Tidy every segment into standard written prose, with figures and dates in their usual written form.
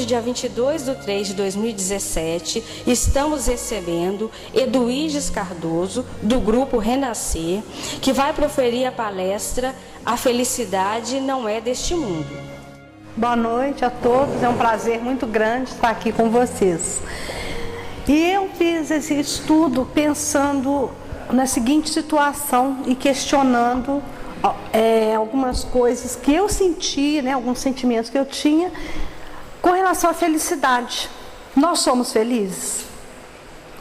dia 22/3/2017, estamos recebendo Eduíges Cardoso, do Grupo Renascer, que vai proferir a palestra A Felicidade Não É Deste Mundo. Boa noite a todos, é um prazer muito grande estar aqui com vocês. E eu fiz esse estudo pensando na seguinte situação e questionando algumas coisas que eu senti, alguns sentimentos que eu tinha com relação à felicidade. Nós somos felizes?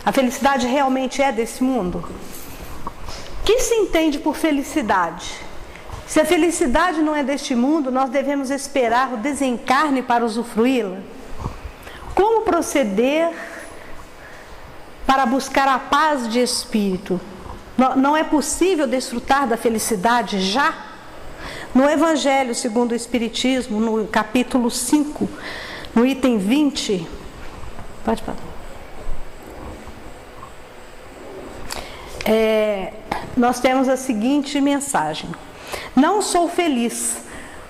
A felicidade realmente é desse mundo? O que se entende por felicidade? Se a felicidade não é deste mundo, nós devemos esperar o desencarne para usufruí-la? Como proceder para buscar a paz de espírito? Não é possível desfrutar da felicidade já? No Evangelho segundo o Espiritismo, no capítulo 5, no item 20, pode falar. Nós temos a seguinte mensagem: não sou feliz,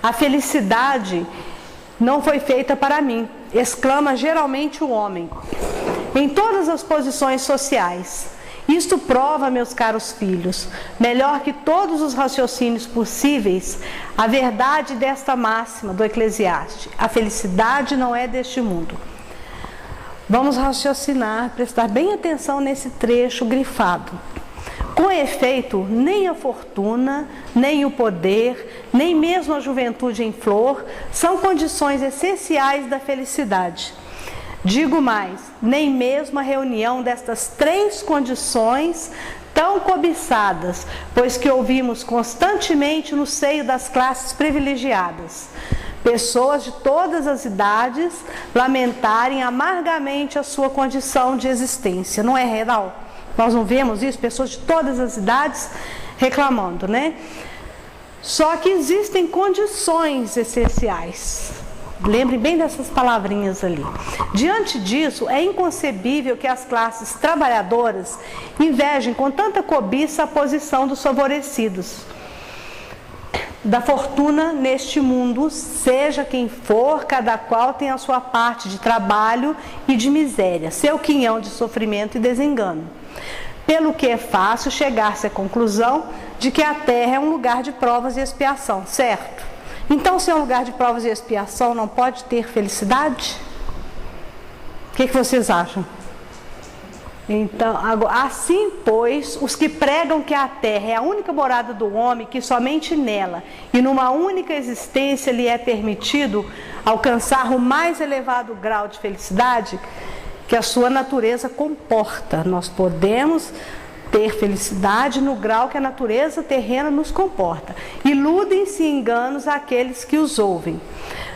a felicidade não foi feita para mim, exclama geralmente o homem, em todas as posições sociais. Isto prova, meus caros filhos, melhor que todos os raciocínios possíveis, a verdade desta máxima do Eclesiastes: a felicidade não é deste mundo. Vamos raciocinar, prestar bem atenção nesse trecho grifado. Com efeito, nem a fortuna, nem o poder, nem mesmo a juventude em flor são condições essenciais da felicidade. Digo mais, nem mesmo a reunião destas três condições tão cobiçadas, pois que ouvimos constantemente no seio das classes privilegiadas, pessoas de todas as idades lamentarem amargamente a sua condição de existência. Não é real? Nós não vemos isso? Pessoas de todas as idades reclamando, né? Só que existem condições essenciais. Lembrem bem dessas palavrinhas ali. Diante disso, é inconcebível que as classes trabalhadoras invejem com tanta cobiça a posição dos favorecidos da fortuna neste mundo, seja quem for, cada qual tem a sua parte de trabalho e de miséria, seu quinhão de sofrimento e desengano. Pelo que é fácil chegar-se à conclusão de que a Terra é um lugar de provas e expiação, certo? Então, se é um lugar de provas e expiação, não pode ter felicidade? O que vocês acham? Então, assim, pois, os que pregam que a Terra é a única morada do homem, que somente nela e numa única existência lhe é permitido alcançar o mais elevado grau de felicidade que a sua natureza comporta. Nós podemos ter felicidade no grau que a natureza terrena nos comporta. Iludem-se enganos àqueles que os ouvem.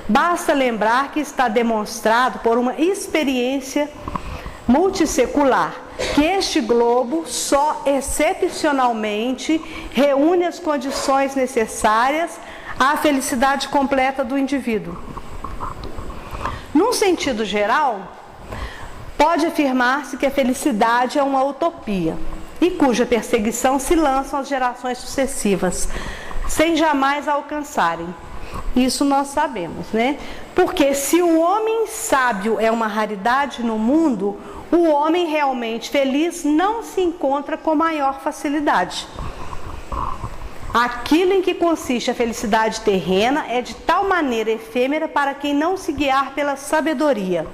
Basta lembrar que está demonstrado por uma experiência multissecular que este globo só excepcionalmente reúne as condições necessárias à felicidade completa do indivíduo. Num sentido geral, pode afirmar-se que a felicidade é uma utopia e cuja perseguição se lançam as gerações sucessivas, sem jamais a alcançarem. Isso nós sabemos, né? Porque se o homem sábio é uma raridade no mundo, o homem realmente feliz não se encontra com maior facilidade. Aquilo em que consiste a felicidade terrena é de tal maneira efêmera para quem não se guiar pela sabedoria,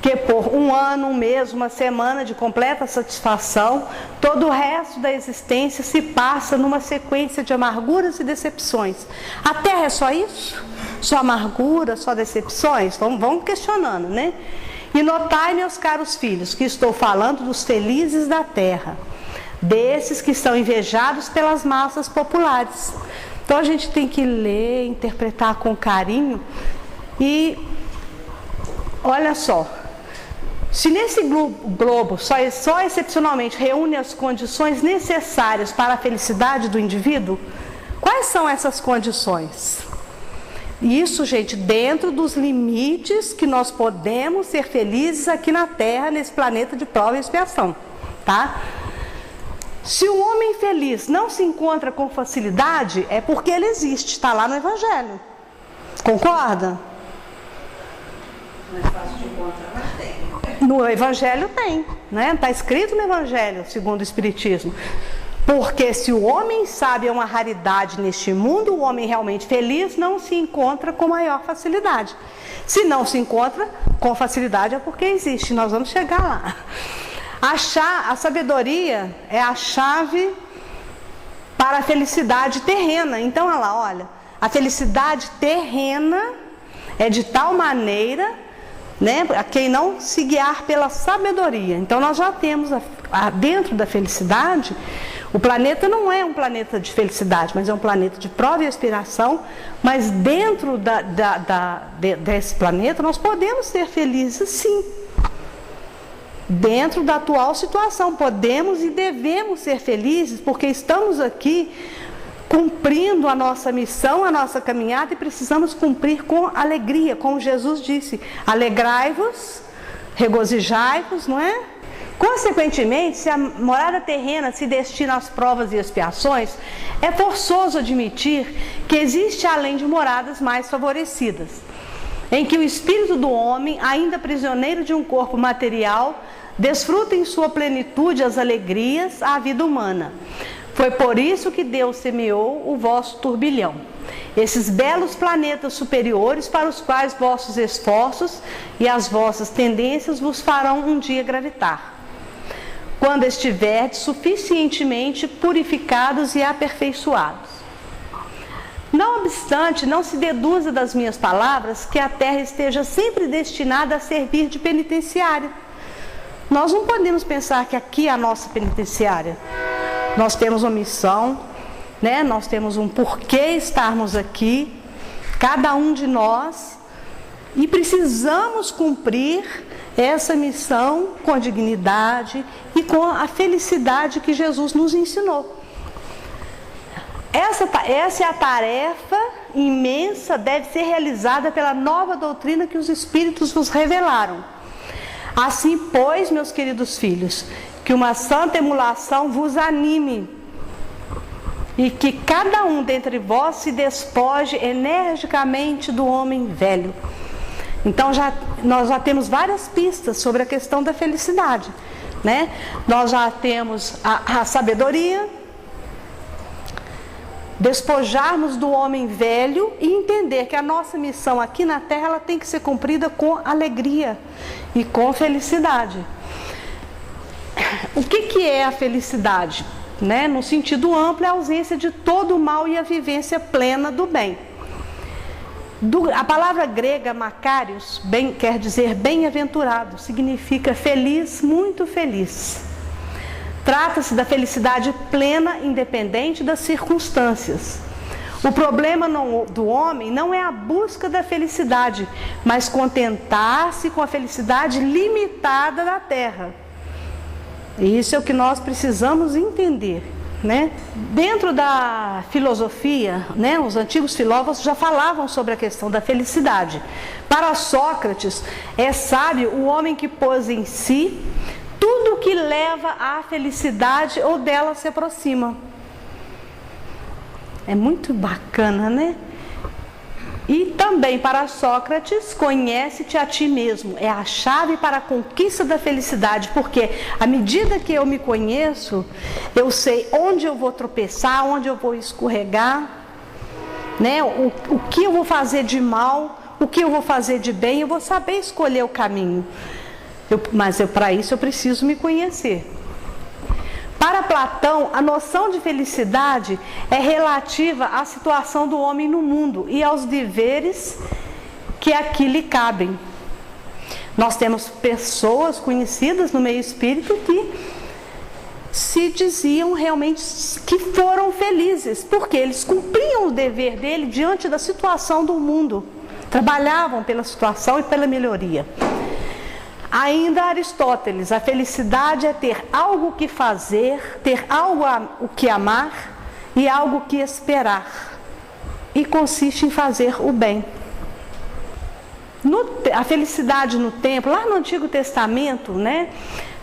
que por um ano, um mês, uma semana de completa satisfação, todo o resto da existência se passa numa sequência de amarguras e decepções. A Terra é só isso? Só amargura, só decepções? Vamos questionando, né? E notai, meus caros filhos, que estou falando dos felizes da Terra, desses que são invejados pelas massas populares. Então a gente tem que ler, interpretar com carinho e olha só. Se nesse globo só excepcionalmente reúne as condições necessárias para a felicidade do indivíduo, quais são essas condições? Isso, gente, dentro dos limites que nós podemos ser felizes aqui na Terra, nesse planeta de prova e expiação, tá? Se o homem feliz não se encontra com facilidade, é porque ele existe, está lá no Evangelho. Concorda? Não é fácil de encontrar, mas tem. No Evangelho tem, né? Está escrito no Evangelho, segundo o Espiritismo. Porque se o homem sábio é uma raridade neste mundo, o homem realmente feliz não se encontra com maior facilidade. Se não se encontra com facilidade é porque existe, nós vamos chegar lá. A sabedoria é a chave para a felicidade terrena. Então, olha, a felicidade terrena é de tal maneira, né, a quem não se guiar pela sabedoria. Então, nós já temos dentro da felicidade. O planeta não é um planeta de felicidade, mas é um planeta de prova e expiação. Mas dentro desse planeta nós podemos ser felizes, sim. Dentro da atual situação, podemos e devemos ser felizes, porque estamos aqui cumprindo a nossa missão, a nossa caminhada, e precisamos cumprir com alegria, como Jesus disse: alegrai-vos, regozijai-vos, não é? Consequentemente, se a morada terrena se destina às provas e expiações, é forçoso admitir que existe além de moradas mais favorecidas, em que o espírito do homem, ainda prisioneiro de um corpo material, desfruta em sua plenitude as alegrias à vida humana. Foi por isso que Deus semeou o vosso turbilhão, esses belos planetas superiores para os quais vossos esforços e as vossas tendências vos farão um dia gravitar, quando estiverdes suficientemente purificados e aperfeiçoados. Não obstante, não se deduza das minhas palavras que a terra esteja sempre destinada a servir de penitenciária. Nós não podemos pensar que aqui é a nossa penitenciária. Nós temos uma missão, né? Nós temos um porquê estarmos aqui, cada um de nós, e precisamos cumprir essa missão com dignidade e com a felicidade que Jesus nos ensinou. Essa é a tarefa imensa, deve ser realizada pela nova doutrina que os Espíritos vos revelaram. Assim, pois, meus queridos filhos, que uma santa emulação vos anime e que cada um dentre vós se despoje energicamente do homem velho. Então nós já temos várias pistas sobre a questão da felicidade, né? Nós já temos a sabedoria, despojarmos do homem velho e entender que a nossa missão aqui na Terra ela tem que ser cumprida com alegria e com felicidade. O que é a felicidade? Né? No sentido amplo, é a ausência de todo o mal e a vivência plena do bem. A palavra grega makarios quer dizer bem-aventurado, significa feliz, muito feliz. Trata-se da felicidade plena, independente das circunstâncias. O problema do homem não é a busca da felicidade, mas contentar-se com a felicidade limitada da terra. E isso é o que nós precisamos entender, né? Dentro da filosofia, né, os antigos filósofos já falavam sobre a questão da felicidade. Para Sócrates, é sábio o homem que pôs em si tudo que leva à felicidade ou dela se aproxima. É muito bacana, né? E também para Sócrates, conhece-te a ti mesmo. É a chave para a conquista da felicidade, porque à medida que eu me conheço, eu sei onde eu vou tropeçar, onde eu vou escorregar, né? O que eu vou fazer de mal, o que eu vou fazer de bem, eu vou saber escolher o caminho. Mas para isso eu preciso me conhecer. Para Platão, a noção de felicidade é relativa à situação do homem no mundo e aos deveres que aqui lhe cabem. Nós temos pessoas conhecidas no meio espírita que se diziam realmente que foram felizes, porque eles cumpriam o dever dele diante da situação do mundo, trabalhavam pela situação e pela melhoria. Ainda Aristóteles, a felicidade é ter algo que fazer, ter algo o que amar e algo que esperar. E consiste em fazer o bem. A felicidade no templo, lá no Antigo Testamento, né?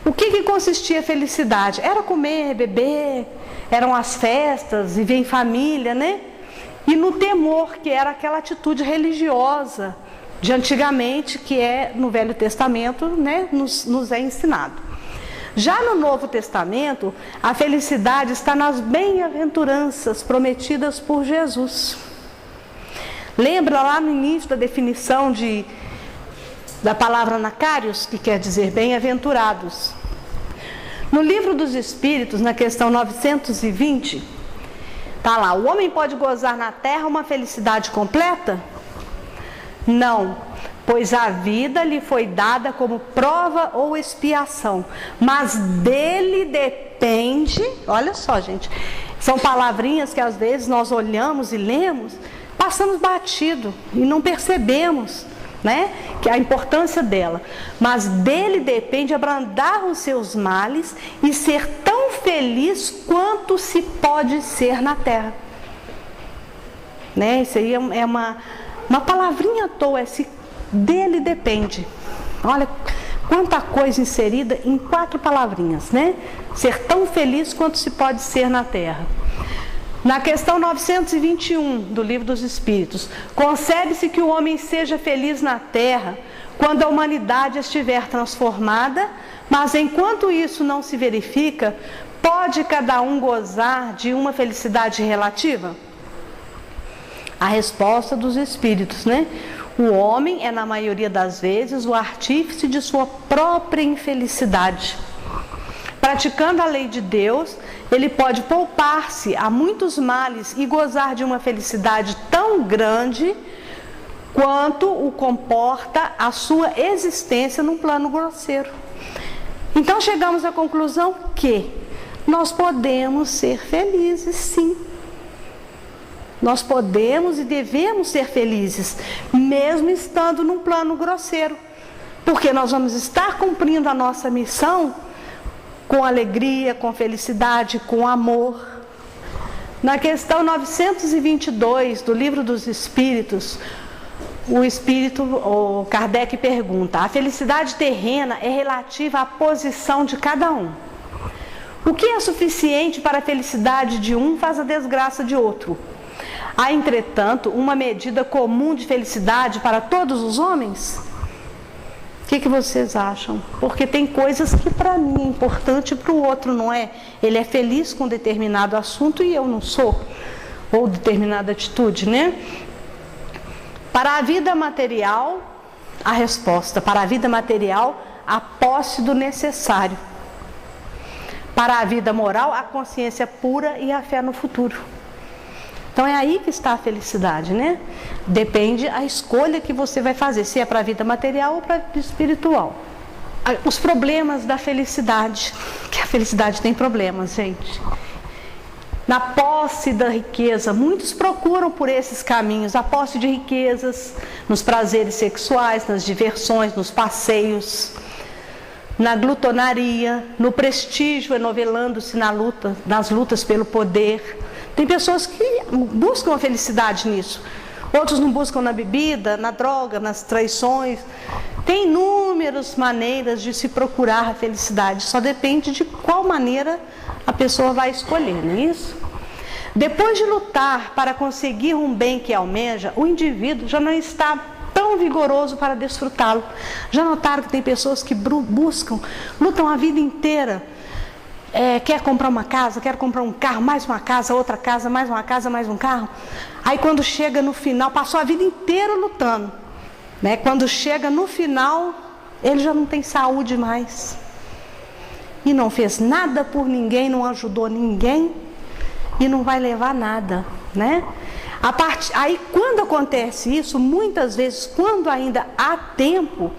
O que consistia a felicidade? Era comer, beber, eram as festas, viver em família, né? E no temor, que era aquela atitude religiosa, de antigamente, que é no Velho Testamento, né, nos é ensinado. Já no Novo Testamento, a felicidade está nas bem-aventuranças prometidas por Jesus. Lembra lá no início da definição da palavra Nakarios, que quer dizer bem-aventurados. No Livro dos Espíritos, na questão 920, está lá: o homem pode gozar na terra uma felicidade completa? Não, pois a vida lhe foi dada como prova ou expiação, mas dele depende. Olha só, gente, são palavrinhas que às vezes nós olhamos e lemos, passamos batido e não percebemos, né, que a importância dela. Mas dele depende abrandar os seus males e ser tão feliz quanto se pode ser na terra, né? Isso aí é uma palavrinha à toa, dele depende. Olha quanta coisa inserida em 4 palavrinhas, né? Ser tão feliz quanto se pode ser na terra. Na questão 921 do Livro dos Espíritos, concebe-se que o homem seja feliz na terra quando a humanidade estiver transformada, mas enquanto isso não se verifica, pode cada um gozar de uma felicidade relativa? A resposta dos Espíritos, né? O homem é, na maioria das vezes, o artífice de sua própria infelicidade. Praticando a lei de Deus, ele pode poupar-se a muitos males e gozar de uma felicidade tão grande quanto o comporta a sua existência num plano grosseiro. Então chegamos à conclusão que nós podemos ser felizes, sim. Nós podemos e devemos ser felizes, mesmo estando num plano grosseiro, porque nós vamos estar cumprindo a nossa missão com alegria, com felicidade, com amor. Na questão 922 do Livro dos Espíritos, o Kardec pergunta: a felicidade terrena é relativa à posição de cada um. O que é suficiente para a felicidade de um faz a desgraça de outro. Há, entretanto, uma medida comum de felicidade para todos os homens? O que vocês acham? Porque tem coisas que para mim é importante e para o outro não é. Ele é feliz com determinado assunto e eu não sou. Ou determinada atitude, né? Para a vida material, a resposta. Para a vida material, a posse do necessário. Para a vida moral, a consciência pura e a fé no futuro. Então é aí que está a felicidade, né? Depende a escolha que você vai fazer, se é para a vida material ou para a vida espiritual. Os problemas da felicidade, que a felicidade tem problemas, gente. Na posse da riqueza, muitos procuram por esses caminhos, a posse de riquezas, nos prazeres sexuais, nas diversões, nos passeios, na glutonaria, no prestígio, enovelando-se nas lutas pelo poder. Tem pessoas que buscam a felicidade nisso. Outros não buscam na bebida, na droga, nas traições. Tem inúmeras maneiras de se procurar a felicidade. Só depende de qual maneira a pessoa vai escolher, não é isso? Depois de lutar para conseguir um bem que almeja, o indivíduo já não está tão vigoroso para desfrutá-lo. Já notaram que tem pessoas que lutam a vida inteira. Quer comprar uma casa, quer comprar um carro, mais uma casa, outra casa, mais uma casa, mais um carro. Aí quando chega no final, passou a vida inteira lutando, né? Quando chega no final, ele já não tem saúde mais. E não fez nada por ninguém, não ajudou ninguém e não vai levar nada, né? Aí quando acontece isso, muitas vezes, quando ainda há tempo,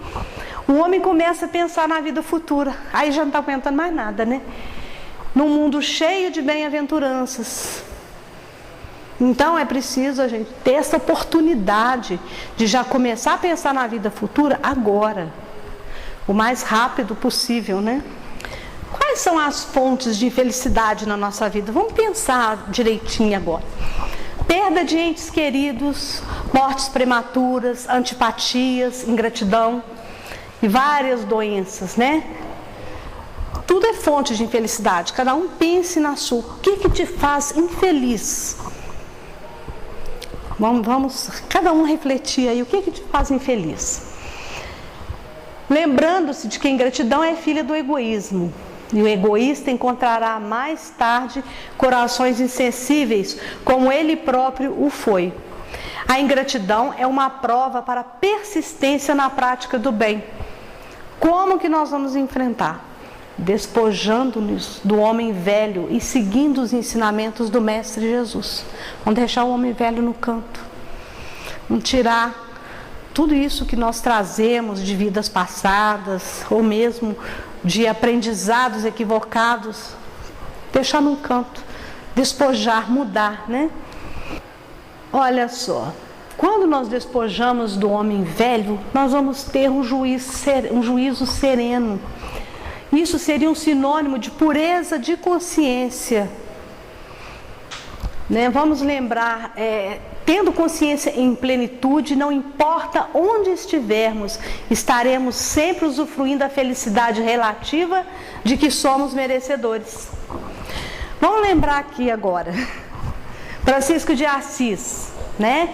o homem começa a pensar na vida futura. Aí já não está aguentando mais nada, né? Num mundo cheio de bem-aventuranças. Então é preciso a gente ter essa oportunidade de já começar a pensar na vida futura agora, o mais rápido possível, né? Quais são as fontes de infelicidade na nossa vida? Vamos pensar direitinho agora. Perda de entes queridos, mortes prematuras, antipatias, ingratidão e várias doenças, né? Tudo é fonte de infelicidade. Cada um pense na sua. O que te faz infeliz? Vamos cada um refletir aí o que te faz infeliz. Lembrando-se de que a ingratidão é filha do egoísmo. E o egoísta encontrará mais tarde corações insensíveis, como ele próprio o foi. A ingratidão é uma prova para a persistência na prática do bem. Como que nós vamos enfrentar? Despojando-nos do homem velho e seguindo os ensinamentos do Mestre Jesus. Vamos deixar o homem velho no canto. Vamos tirar tudo isso que nós trazemos de vidas passadas, ou mesmo de aprendizados equivocados, deixar num canto, despojar, mudar, né? Olha só, quando nós despojamos do homem velho, nós vamos ter um juízo sereno. Isso seria um sinônimo de pureza de consciência. Né? Vamos lembrar, tendo consciência em plenitude, não importa onde estivermos, estaremos sempre usufruindo da felicidade relativa de que somos merecedores. Vamos lembrar aqui agora, Francisco de Assis, né?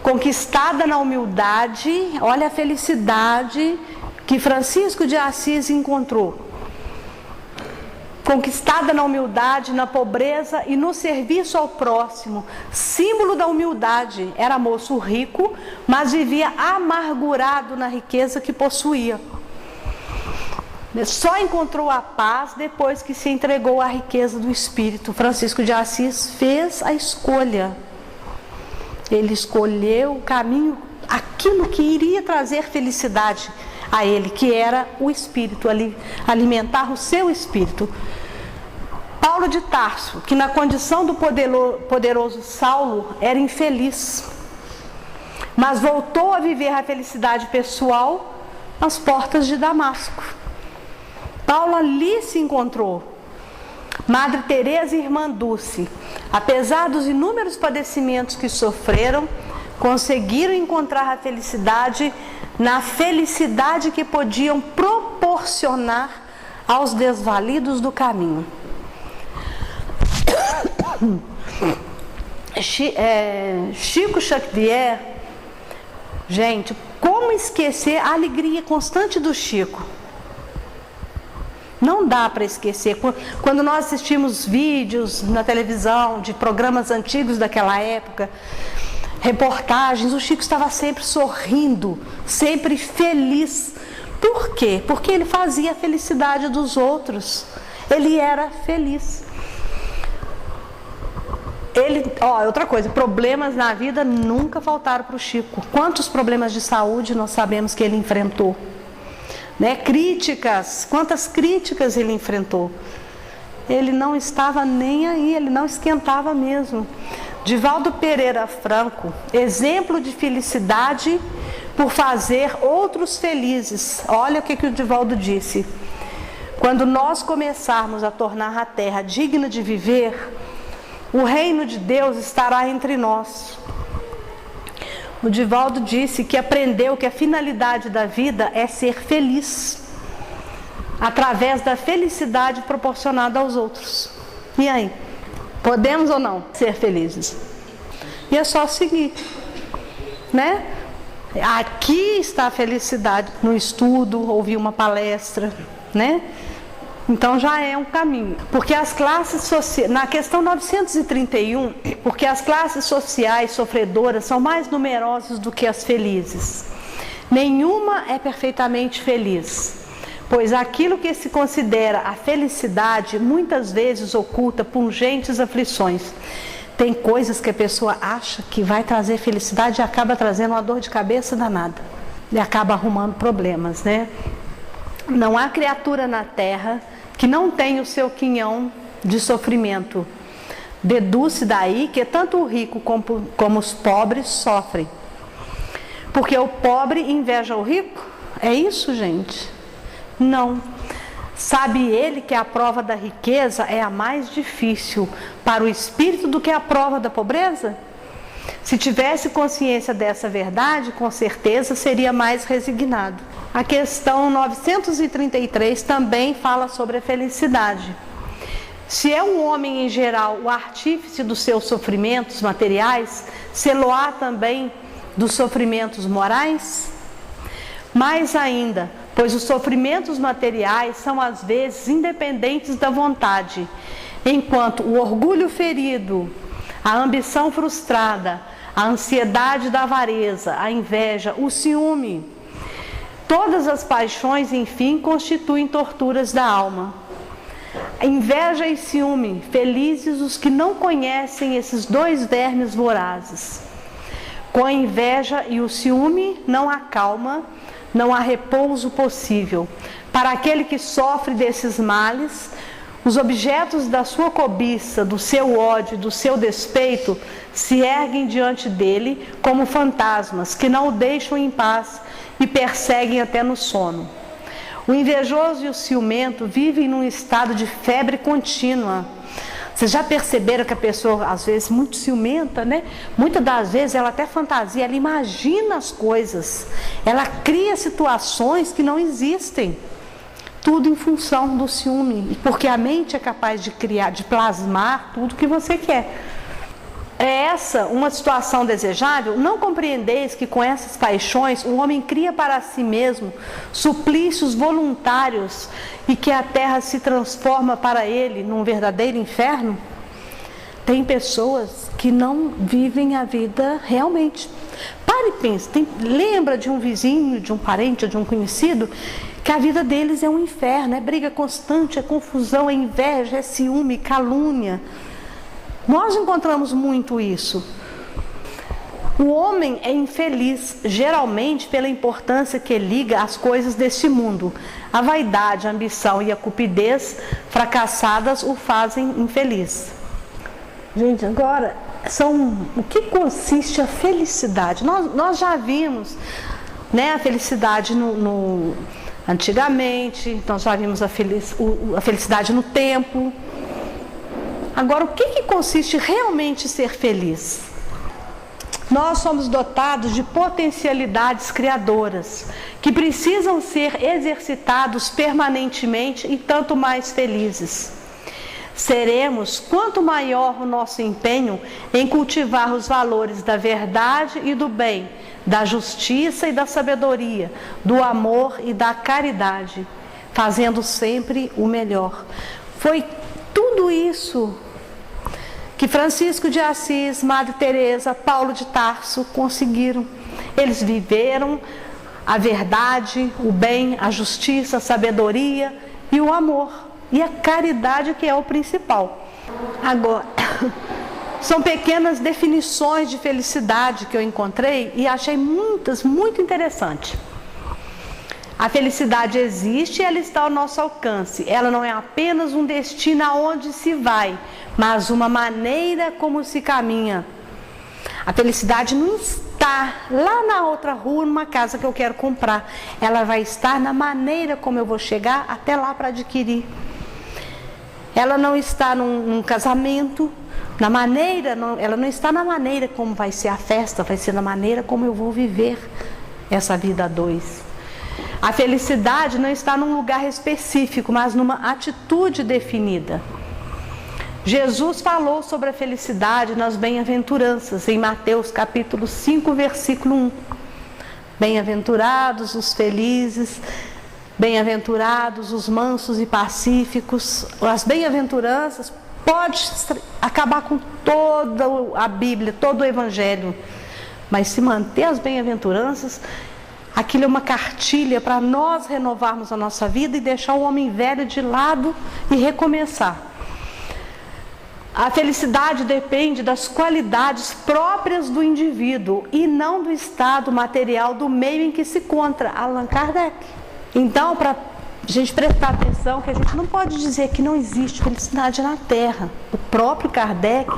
Conquistada na humildade, olha a felicidade que Francisco de Assis encontrou. Conquistada na humildade, na pobreza e no serviço ao próximo, símbolo da humildade. Era moço rico, mas vivia amargurado na riqueza que possuía. Só encontrou a paz depois que se entregou à riqueza do Espírito. Francisco de Assis fez a escolha. Ele escolheu o caminho, aquilo que iria trazer felicidade a ele, que era o Espírito, alimentar o seu Espírito. Paulo de Tarso, que na condição do poderoso Saulo era infeliz, mas voltou a viver a felicidade pessoal às portas de Damasco. Paulo ali se encontrou. Madre Teresa e Irmã Dulce, apesar dos inúmeros padecimentos que sofreram, conseguiram encontrar a felicidade na felicidade que podiam proporcionar aos desvalidos do caminho. Chico Xavier, gente, como esquecer a alegria constante do Chico? Não dá para esquecer. Quando nós assistimos vídeos na televisão de programas antigos daquela época, reportagens, o Chico estava sempre sorrindo, sempre feliz. Por quê? Porque ele fazia a felicidade dos outros. Ele era feliz. Outra coisa, problemas na vida nunca faltaram para o Chico. Quantos problemas de saúde nós sabemos que ele enfrentou? Né? Críticas, quantas críticas ele enfrentou? Ele não estava nem aí, ele não esquentava mesmo. Divaldo Pereira Franco, exemplo de felicidade por fazer outros felizes. Olha o que o Divaldo disse: quando nós começarmos a tornar a terra digna de viver, o reino de Deus estará entre nós. O Divaldo disse que aprendeu que a finalidade da vida é ser feliz, através da felicidade proporcionada aos outros. E aí? Podemos ou não ser felizes? E é só seguir, né? Aqui está a felicidade, no estudo, ouvir uma palestra, né? Então já é um caminho. Porque as classes sociais, na questão 931, porque as classes sociais sofredoras são mais numerosas do que as felizes. Nenhuma é perfeitamente feliz, pois aquilo que se considera a felicidade muitas vezes oculta pungentes aflições. Tem coisas que a pessoa acha que vai trazer felicidade e acaba trazendo uma dor de cabeça danada. E acaba arrumando problemas, né? Não há criatura na terra que não tenha o seu quinhão de sofrimento. Deduz-se daí que tanto o rico como os pobres sofrem. Porque o pobre inveja o rico? É isso, gente? Não. Sabe ele que a prova da riqueza é a mais difícil para o espírito do que a prova da pobreza? Se tivesse consciência dessa verdade, com certeza seria mais resignado. A questão 933 também fala sobre a felicidade. Se é um homem em geral o artífice dos seus sofrimentos materiais, sê-lo-á também dos sofrimentos morais? Mais ainda, pois os sofrimentos materiais são às vezes independentes da vontade, enquanto o orgulho ferido, a ambição frustrada, a ansiedade da avareza, a inveja, o ciúme, todas as paixões, enfim, constituem torturas da alma. Inveja e ciúme, felizes os que não conhecem esses dois vermes vorazes. Com a inveja e o ciúme não há calma, não há repouso possível. Para aquele que sofre desses males, os objetos da sua cobiça, do seu ódio, do seu despeito, se erguem diante dele como fantasmas que não o deixam em paz e perseguem até no sono. O invejoso e o ciumento vivem num estado de febre contínua. Vocês já perceberam que a pessoa, às vezes, muito ciumenta, né? Muitas das vezes ela até fantasia, ela imagina as coisas, ela cria situações que não existem. Tudo em função do ciúme, porque a mente é capaz de criar, de plasmar tudo que você quer. É essa uma situação desejável? Não compreendeis que com essas paixões o homem cria para si mesmo suplícios voluntários e que a terra se transforma para ele num verdadeiro inferno? Tem pessoas que não vivem a vida realmente. Pare e pense, lembra de um vizinho, de um parente, de um conhecido, que a vida deles é um inferno, é briga constante, é confusão, é inveja, é ciúme, calúnia. Nós encontramos muito isso. O homem é infeliz, geralmente pela importância que liga às coisas deste mundo. A vaidade, a ambição e a cupidez fracassadas o fazem infeliz. Gente, agora, o que consiste a felicidade? Nós já vimos, né, a felicidade antigamente, nós já vimos a felicidade no tempo. Agora, o que consiste realmente ser feliz? Nós somos dotados de potencialidades criadoras, que precisam ser exercitados permanentemente e tanto mais felizes. Seremos quanto maior o nosso empenho em cultivar os valores da verdade e do bem, da justiça e da sabedoria, do amor e da caridade, fazendo sempre o melhor. Foi tudo isso que Francisco de Assis, Madre Teresa, Paulo de Tarso conseguiram. Eles viveram a verdade, o bem, a justiça, a sabedoria e o amor. E a caridade, que é o principal. Agora, são pequenas definições de felicidade que eu encontrei e achei muitas, muito interessantes. A felicidade existe e ela está ao nosso alcance. Ela não é apenas um destino aonde se vai, mas uma maneira como se caminha. A felicidade não está lá na outra rua, numa casa que eu quero comprar. Ela vai estar na maneira como eu vou chegar até lá para adquirir. Ela não está num casamento, ela não está na maneira como vai ser a festa, vai ser na maneira como eu vou viver essa vida a dois. A felicidade não está num lugar específico, mas numa atitude definida. Jesus falou sobre a felicidade nas bem-aventuranças, em Mateus capítulo 5, versículo 1. Bem-aventurados os felizes, bem-aventurados os mansos e pacíficos. As bem-aventuranças pode acabar com toda a Bíblia, todo o Evangelho, mas se manter as bem-aventuranças, aquilo é uma cartilha para nós renovarmos a nossa vida e deixar o homem velho de lado e recomeçar. A felicidade depende das qualidades próprias do indivíduo e não do estado material do meio em que se encontra. Allan Kardec. Então, para a gente prestar atenção, que a gente não pode dizer que não existe felicidade na Terra. O próprio Kardec,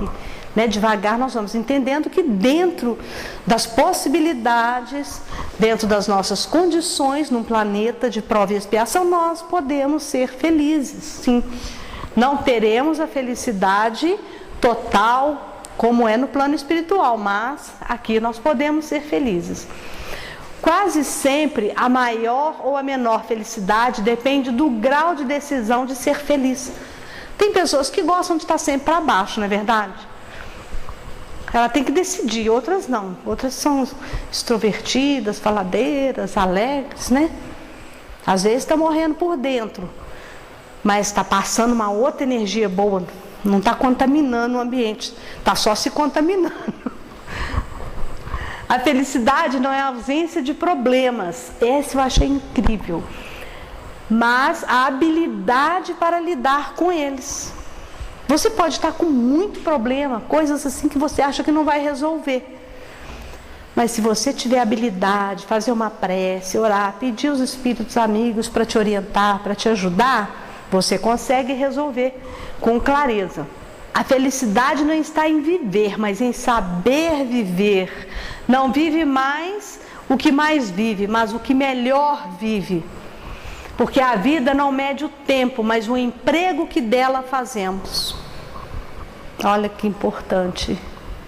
devagar nós vamos entendendo que dentro das possibilidades, dentro das nossas condições, num planeta de prova e expiação, nós podemos ser felizes, sim. Não teremos a felicidade total como é no plano espiritual, mas aqui nós podemos ser felizes. Quase sempre a maior ou a menor felicidade depende do grau de decisão de ser feliz. Tem pessoas que gostam de estar sempre para baixo, não é verdade? Ela tem que decidir, outras não. Outras são extrovertidas, faladeiras, alegres, né? Às vezes está morrendo por dentro, mas está passando uma outra energia boa, não está contaminando o ambiente, está só se contaminando. A felicidade não é a ausência de problemas, esse eu achei incrível, mas a habilidade para lidar com eles. Você pode estar com muito problema, coisas assim que você acha que não vai resolver. Mas se você tiver habilidade, fazer uma prece, orar, pedir os espíritos amigos para te orientar, para te ajudar, você consegue resolver com clareza. A felicidade não está em viver, mas em saber viver. Não vive mais o que mais vive, mas o que melhor vive. Porque a vida não mede o tempo, mas o emprego que dela fazemos. Olha que importante.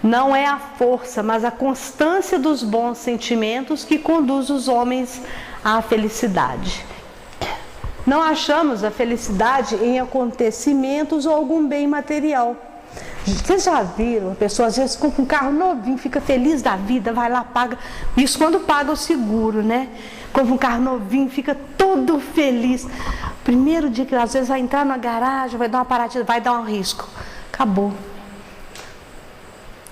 Não é a força, mas a constância dos bons sentimentos que conduz os homens à felicidade. Não achamos a felicidade em acontecimentos ou algum bem material. Vocês já viram? A pessoa às vezes compra um carro novinho, fica feliz da vida, vai lá, paga. Isso quando paga o seguro, né? Compra um carro novinho, fica todo feliz. Primeiro dia que às vezes vai entrar na garagem, vai dar uma paradinha, vai dar um risco. Acabou.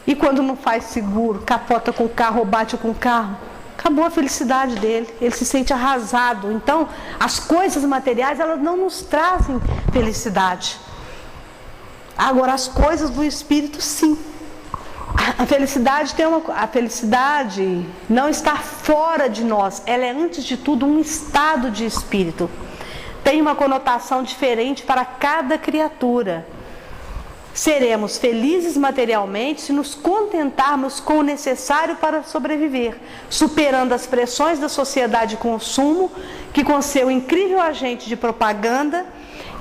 E quando não faz seguro, capota com o carro ou bate com o carro, acabou a felicidade dele, ele se sente arrasado. Então, as coisas materiais, elas não nos trazem felicidade. Agora, as coisas do espírito, sim. A felicidade não está fora de nós, ela é, antes de tudo, um estado de espírito. Tem uma conotação diferente para cada criatura. Seremos felizes materialmente se nos contentarmos com o necessário para sobreviver, superando as pressões da sociedade de consumo, que com seu incrível agente de propaganda,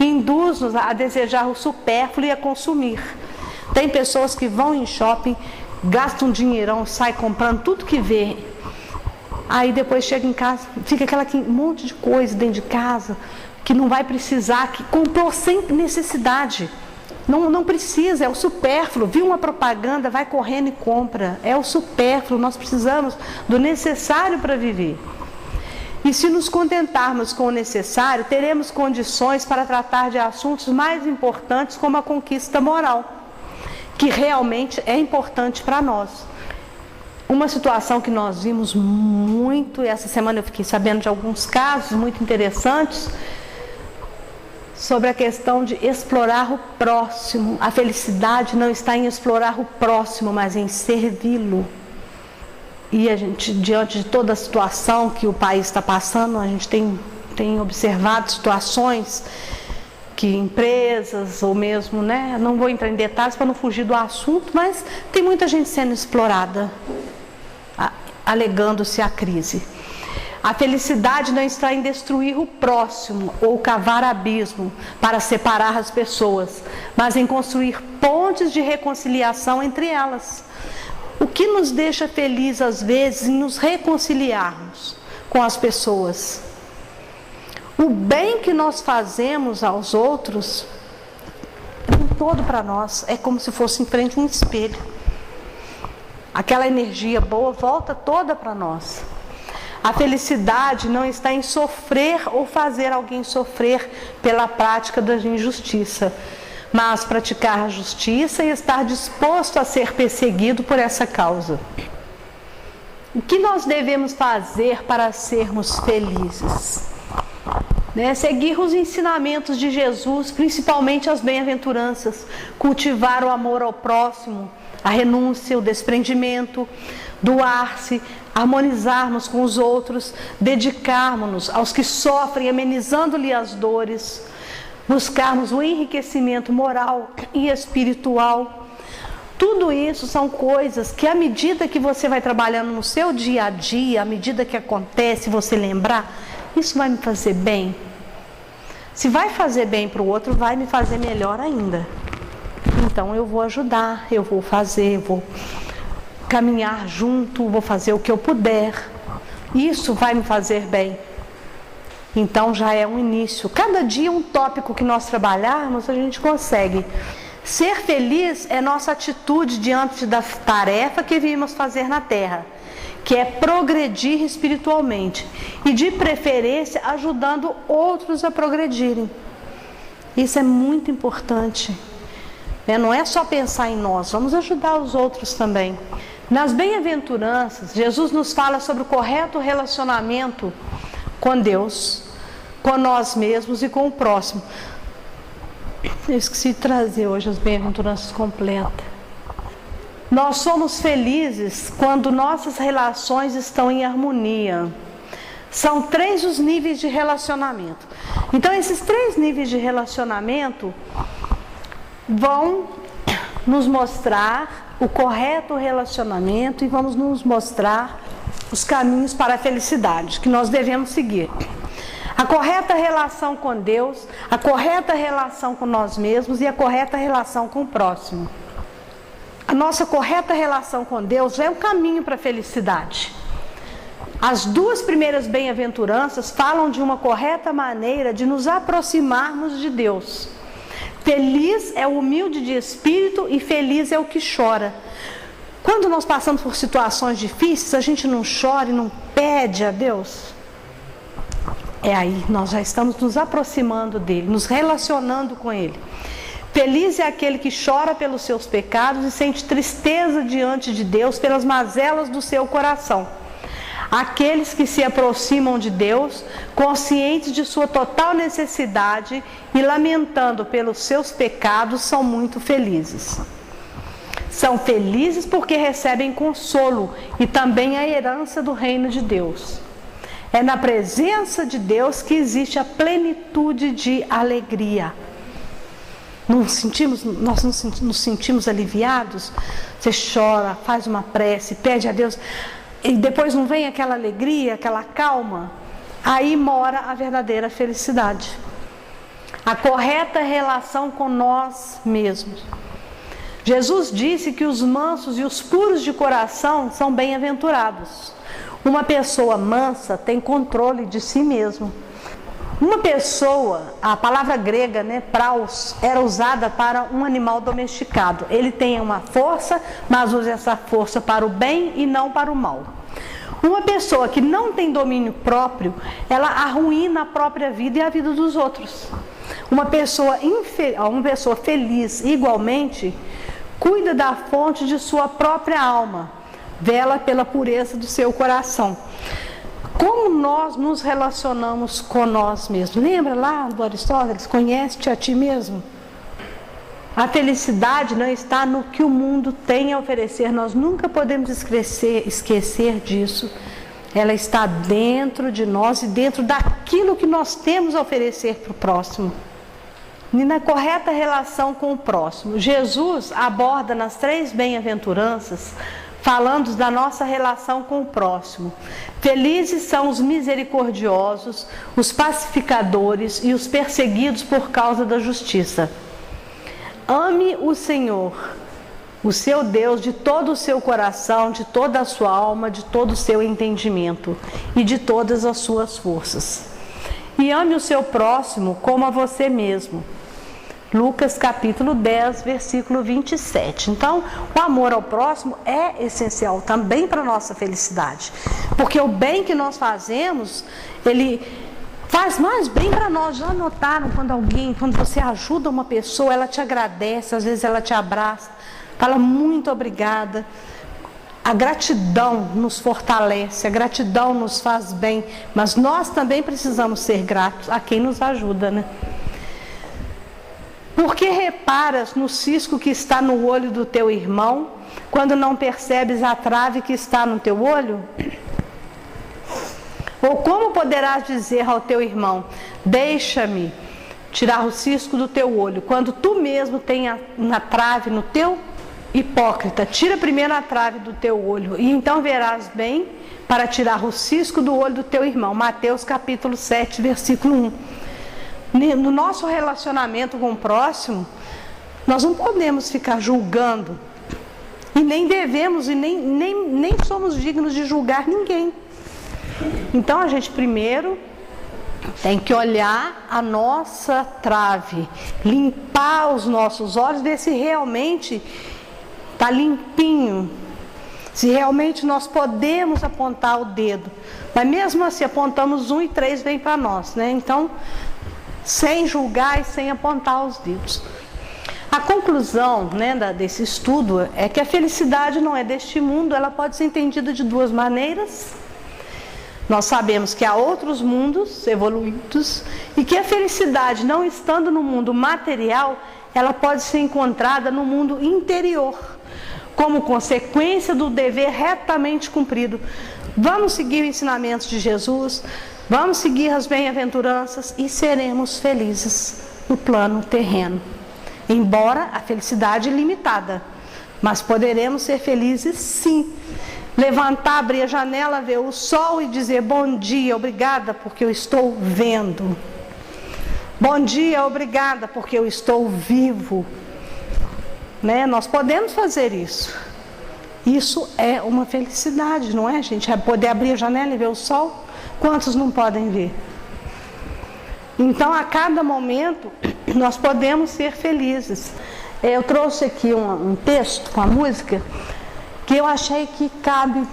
induz-nos a desejar o supérfluo e a consumir. Tem pessoas que vão em shopping, gastam dinheirão, saem comprando tudo que vê. Aí depois chega em casa, fica um monte de coisa dentro de casa, que não vai precisar, que comprou sem necessidade. Não precisa, é o supérfluo. Viu uma propaganda, vai correndo e compra. É o supérfluo, nós precisamos do necessário para viver. E se nos contentarmos com o necessário, teremos condições para tratar de assuntos mais importantes, como a conquista moral, que realmente é importante para nós. Uma situação que nós vimos muito, e essa semana eu fiquei sabendo de alguns casos muito interessantes, sobre a questão de explorar o próximo. A felicidade não está em explorar o próximo, mas em servi-lo. E a gente, diante de toda a situação que o país está passando, a gente tem observado situações que empresas, ou mesmo, né, não vou entrar em detalhes para não fugir do assunto, mas tem muita gente sendo explorada, alegando-se a crise. A felicidade não está em destruir o próximo ou cavar abismo para separar as pessoas, mas em construir pontes de reconciliação entre elas. O que nos deixa felizes às vezes em nos reconciliarmos com as pessoas. O bem que nós fazemos aos outros é um todo para nós, é como se fosse em frente a um espelho. Aquela energia boa volta toda para nós. A felicidade não está em sofrer ou fazer alguém sofrer pela prática da injustiça, mas praticar a justiça e estar disposto a ser perseguido por essa causa. O que nós devemos fazer para sermos felizes? Seguir os ensinamentos de Jesus, principalmente as bem-aventuranças, cultivar o amor ao próximo, a renúncia, o desprendimento, doar-se, harmonizarmos com os outros, dedicarmos-nos aos que sofrem, amenizando-lhe as dores, buscarmos o enriquecimento moral e espiritual. Tudo isso são coisas que, à medida que você vai trabalhando no seu dia a dia, à medida que acontece, você lembrar, isso vai me fazer bem. Se vai fazer bem para o outro, vai me fazer melhor ainda. Então eu vou ajudar, eu vou fazer, eu vou caminhar junto, vou fazer o que eu puder. Isso vai me fazer bem. Então já é um início. Cada dia um tópico que nós trabalharmos, a gente consegue Ser feliz é nossa atitude diante da tarefa que viemos fazer na terra, que é progredir espiritualmente e, de preferência, ajudando outros a progredirem. Isso é muito importante. Não é só pensar em nós, vamos ajudar os outros também. Nas bem-aventuranças, Jesus nos fala sobre o correto relacionamento com Deus, com nós mesmos e com o próximo. Eu esqueci de trazer hoje as bem-aventuranças completas. Nós somos felizes quando nossas relações estão em harmonia. São 3 os níveis de relacionamento. Então, esses 3 níveis de relacionamento vão nos mostrar o correto relacionamento e vão nos mostrar os caminhos para a felicidade que nós devemos seguir. A correta relação com Deus, a correta relação com nós mesmos e a correta relação com o próximo. A nossa correta relação com Deus é um caminho para a felicidade. As 2 primeiras bem-aventuranças falam de uma correta maneira de nos aproximarmos de Deus. Feliz é o humilde de espírito e feliz é o que chora. Quando nós passamos por situações difíceis, a gente não chora e não pede a Deus. Aí nós já estamos nos aproximando dele, nos relacionando com ele. Feliz é aquele que chora pelos seus pecados e sente tristeza diante de Deus pelas mazelas do seu coração. Aqueles que se aproximam de Deus, conscientes de sua total necessidade e lamentando pelos seus pecados, são muito felizes. São felizes porque recebem consolo e também a herança do reino de Deus. É na presença de Deus que existe a plenitude de alegria. Nós nos sentimos aliviados? Você chora, faz uma prece, pede a Deus, e depois não vem aquela alegria, aquela calma? Aí mora a verdadeira felicidade. A correta relação com nós mesmos. Jesus disse que os mansos e os puros de coração são bem-aventurados. Uma pessoa mansa tem controle de si mesmo. Uma pessoa, a palavra grega, praus, era usada para um animal domesticado. Ele tem uma força, mas usa essa força para o bem e não para o mal. Uma pessoa que não tem domínio próprio, ela arruína a própria vida e a vida dos outros. Uma pessoa feliz, igualmente, cuida da fonte de sua própria alma, vela pela pureza do seu coração. Como nós nos relacionamos com nós mesmos? Lembra lá do Aristóteles? Conhece-te a ti mesmo? A felicidade não está no que o mundo tem a oferecer. Nós nunca podemos esquecer disso. Ela está dentro de nós e dentro daquilo que nós temos a oferecer para o próximo. E na correta relação com o próximo. Jesus aborda nas 3 bem-aventuranças, falando da nossa relação com o próximo. Felizes são os misericordiosos, os pacificadores e os perseguidos por causa da justiça. Ame o Senhor, o seu Deus, de todo o seu coração, de toda a sua alma, de todo o seu entendimento e de todas as suas forças. E ame o seu próximo como a você mesmo. Lucas capítulo 10, versículo 27. Então, o amor ao próximo é essencial também para a nossa felicidade. Porque o bem que nós fazemos, ele faz mais bem para nós. Já notaram quando você ajuda uma pessoa, ela te agradece, às vezes ela te abraça, fala muito obrigada. A gratidão nos fortalece, a gratidão nos faz bem, mas nós também precisamos ser gratos a quem nos ajuda, Por que reparas no cisco que está no olho do teu irmão, quando não percebes a trave que está no teu olho? Ou como poderás dizer ao teu irmão, deixa-me tirar o cisco do teu olho, quando tu mesmo tem uma trave no teu? Hipócrita, tira primeiro a trave do teu olho, e então verás bem para tirar o cisco do olho do teu irmão. Mateus capítulo 7, versículo 1. No nosso relacionamento com o próximo, nós não podemos ficar julgando, e nem devemos, e nem somos dignos de julgar ninguém. Então a gente primeiro Tem que olhar a nossa trave, limpar os nossos olhos, ver se realmente está limpinho, se realmente nós podemos apontar o dedo. Mas mesmo assim, apontamos 1 e 3 vem para nós, né? Então, sem julgar e sem apontar os dedos. A conclusão, né, desse estudo é que a felicidade não é deste mundo, ela pode ser entendida de duas maneiras. Nós sabemos que há outros mundos evoluídos e que a felicidade, não estando no mundo material, ela pode ser encontrada no mundo interior, como consequência do dever retamente cumprido. Vamos seguir os ensinamentos de Jesus, vamos seguir as bem-aventuranças e seremos felizes no plano terreno. Embora a felicidade limitada, mas poderemos ser felizes sim. Levantar, abrir a janela, ver o sol e dizer bom dia, obrigada porque eu estou vendo. Bom dia, obrigada porque eu estou vivo. Né? Nós podemos fazer isso. Isso é uma felicidade, não é, gente? É poder abrir a janela e ver o sol. Quantos não podem ver? Então, a cada momento, nós podemos ser felizes. Eu trouxe aqui um texto com a música que eu achei que cabe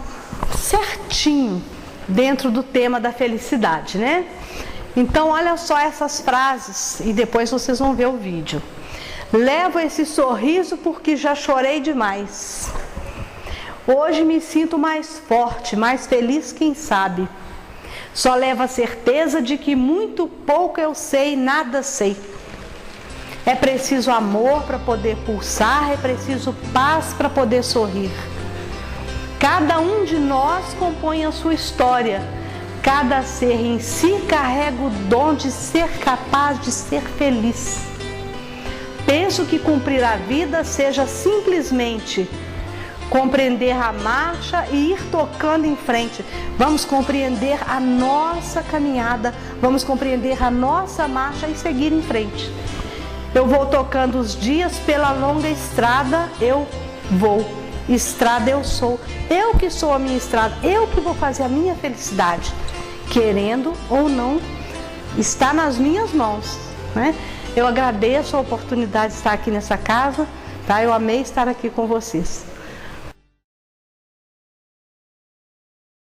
certinho dentro do tema da felicidade, né? Então, olha só essas frases e depois vocês vão ver o vídeo. Levo esse sorriso porque já chorei demais. Hoje me sinto mais forte, mais feliz, quem sabe. Só levo a certeza de que muito pouco eu sei, nada sei. É preciso amor para poder pulsar, é preciso paz para poder sorrir. Cada um de nós compõe a sua história. Cada ser em si carrega o dom de ser capaz de ser feliz. Penso que cumprir a vida seja simplesmente compreender a marcha e ir tocando em frente. Vamos compreender a nossa caminhada, vamos compreender a nossa marcha e seguir em frente. Eu vou tocando os dias pela longa estrada, eu vou. Estrada eu sou. Eu que sou a minha estrada, eu que vou fazer a minha felicidade. Querendo ou não, está nas minhas mãos, né? Eu agradeço a oportunidade de estar aqui nessa casa, tá? Eu amei estar aqui com vocês.